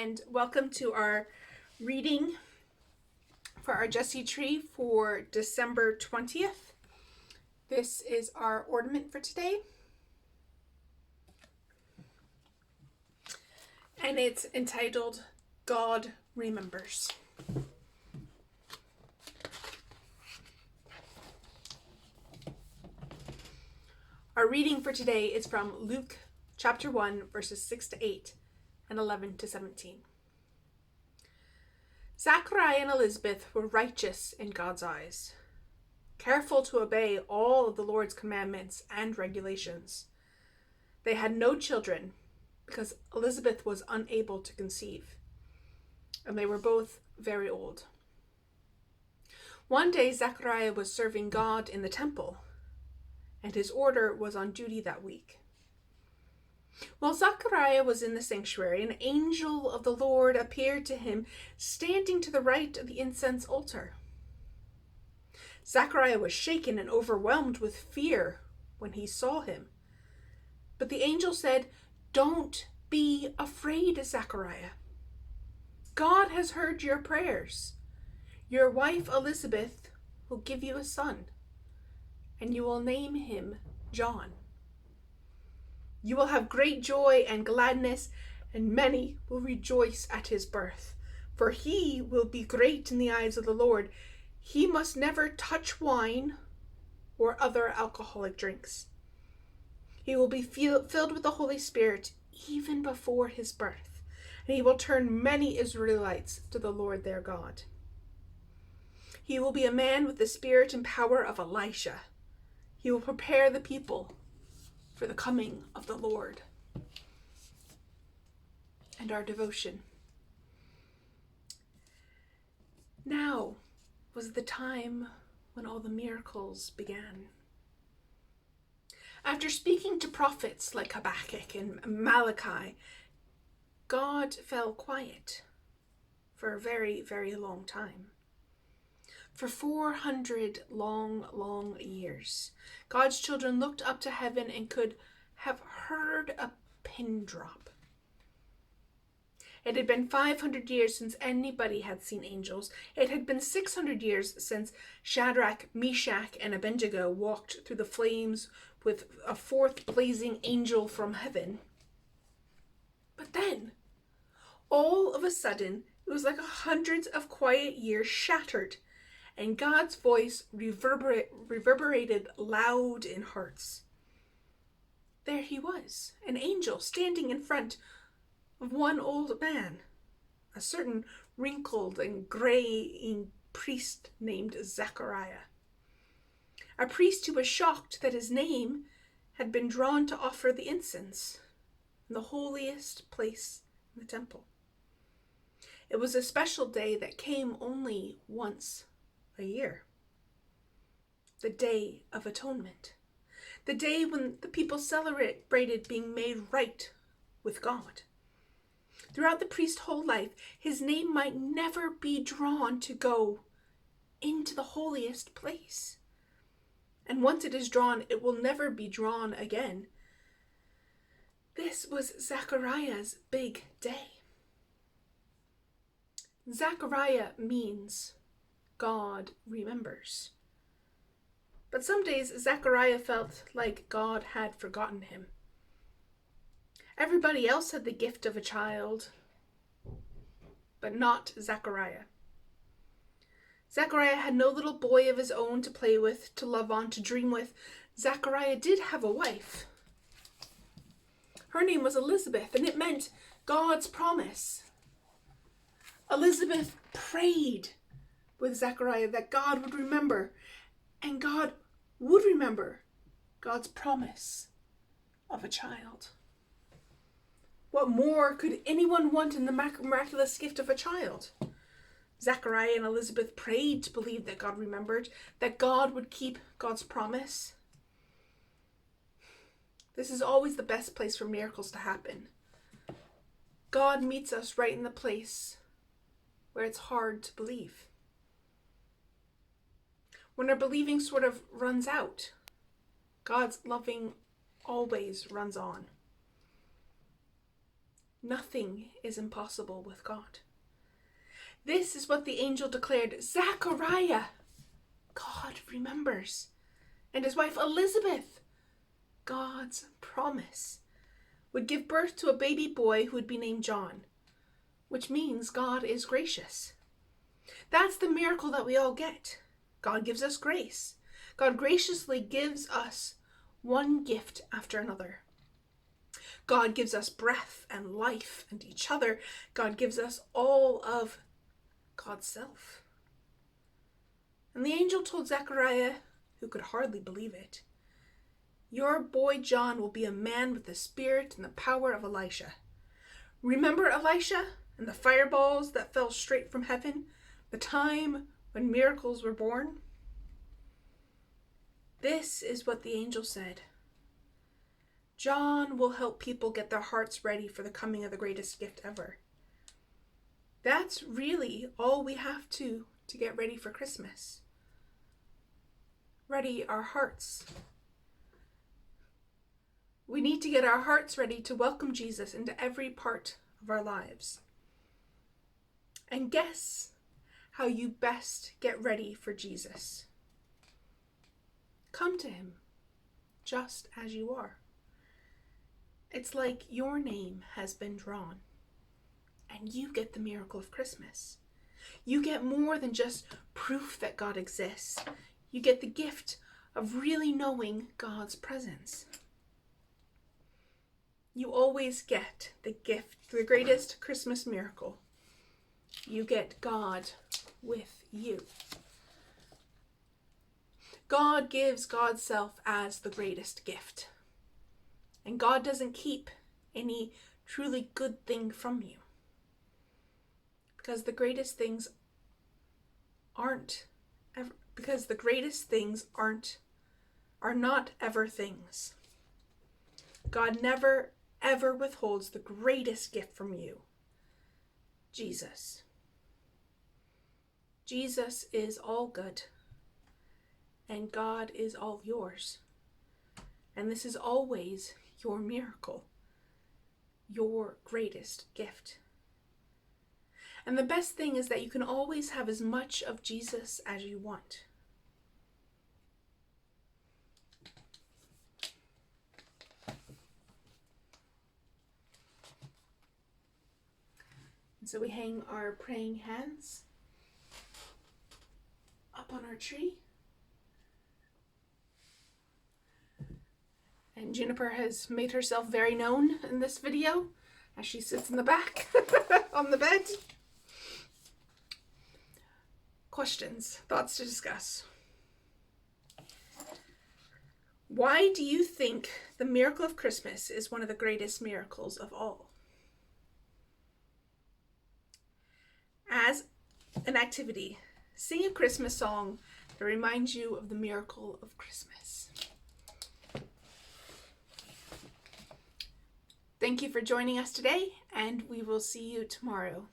and welcome to our reading for our Jesse tree for December 20th. This is our ornament for today, and it's entitled God Remembers. Our reading for today is from Luke chapter 1, verses 6 to 8 and 11 to 17. Zachariah and Elizabeth were righteous in God's eyes, careful to obey all of the Lord's commandments and regulations. They had no children because Elizabeth was unable to conceive, and they were both very old. One day, Zachariah was serving God in the temple, and his order was on duty that week. While Zachariah was in the sanctuary, an angel of the Lord appeared to him, standing to the right of the incense altar. Zachariah was shaken and overwhelmed with fear when he saw him. But the angel said, "Don't be afraid, Zachariah. God has heard your prayers. Your wife Elizabeth will give you a son, and you will name him John. You will have great joy and gladness, and many will rejoice at his birth, for he will be great in the eyes of the Lord. He must never touch wine or other alcoholic drinks. He will be filled with the Holy Spirit even before his birth, and he will turn many Israelites to the Lord their God. He will be a man with the spirit and power of Elisha. He will prepare the people for the coming of the Lord." And our devotion. Now was the time when all the miracles began. After speaking to prophets like Habakkuk and Malachi, God fell quiet for a very, very long time. For 400 long years, God's children looked up to heaven and could have heard a pin drop. It had been 500 years since anybody had seen angels. It had been 600 years since Shadrach, Meshach, and Abednego walked through the flames with a fourth blazing angel from heaven. But then, all of a sudden, it was like hundreds of quiet years shattered, and God's voice reverberated loud in hearts. There he was, an angel standing in front of one old man, a certain wrinkled and graying priest named Zachariah, a priest who was shocked that his name had been drawn to offer the incense in the holiest place in the temple. It was a special day that came only once a year. The Day of Atonement. The day when the people celebrated being made right with God. Throughout the priest's whole life, his name might never be drawn to go into the holiest place. And once it is drawn, it will never be drawn again. This was Zachariah's big day. Zachariah means God remembers. But some days Zachariah felt like God had forgotten him. Everybody else had the gift of a child, but not Zachariah. Zachariah had no little boy of his own to play with, to love on, to dream with. Zachariah did have a wife. Her name was Elizabeth, and it meant God's promise. Elizabeth prayed with Zachariah that God would remember, and God would remember God's promise of a child. What more could anyone want in the miraculous gift of a child? Zachariah and Elizabeth prayed to believe that God remembered, that God would keep God's promise. This is always the best place for miracles to happen. God meets us right in the place where it's hard to believe. When our believing sort of runs out, God's loving always runs on. Nothing is impossible with God. This is what the angel declared. Zechariah, God remembers. And his wife Elizabeth, God's promise, would give birth to a baby boy who would be named John, which means God is gracious. That's the miracle that we all get. God gives us grace. God graciously gives us one gift after another. God gives us breath and life and each other. God gives us all of God's self. And the angel told Zechariah, who could hardly believe it, your boy John will be a man with the spirit and the power of Elisha. Remember Elisha and the fireballs that fell straight from heaven, the time when miracles were born? This is what the angel said. John will help people get their hearts ready for the coming of the greatest gift ever. That's really all we have to get ready for Christmas. Ready our hearts. We need to get our hearts ready to welcome Jesus into every part of our lives. And guess how you best get ready for Jesus. Come to him just as you are. It's like your name has been drawn, and you get the miracle of Christmas. You get more than just proof that God exists. You get the gift of really knowing God's presence. You always get the gift, the greatest Christmas miracle. You get God with you. God gives God's self as the greatest gift. And God doesn't keep any truly good thing from you. Because the greatest things are not ever things. God never ever withholds the greatest gift from you. Jesus. Jesus is all good. And God is all yours. And this is always your miracle, your greatest gift. And the best thing is that you can always have as much of Jesus as you want. And so we hang our praying hands up on our tree. And Juniper has made herself very known in this video as she sits in the back on the bed. Questions, thoughts to discuss. Why do you think the miracle of Christmas is one of the greatest miracles of all? As an activity, sing a Christmas song that reminds you of the miracle of Christmas. Thank you for joining us today, and we will see you tomorrow.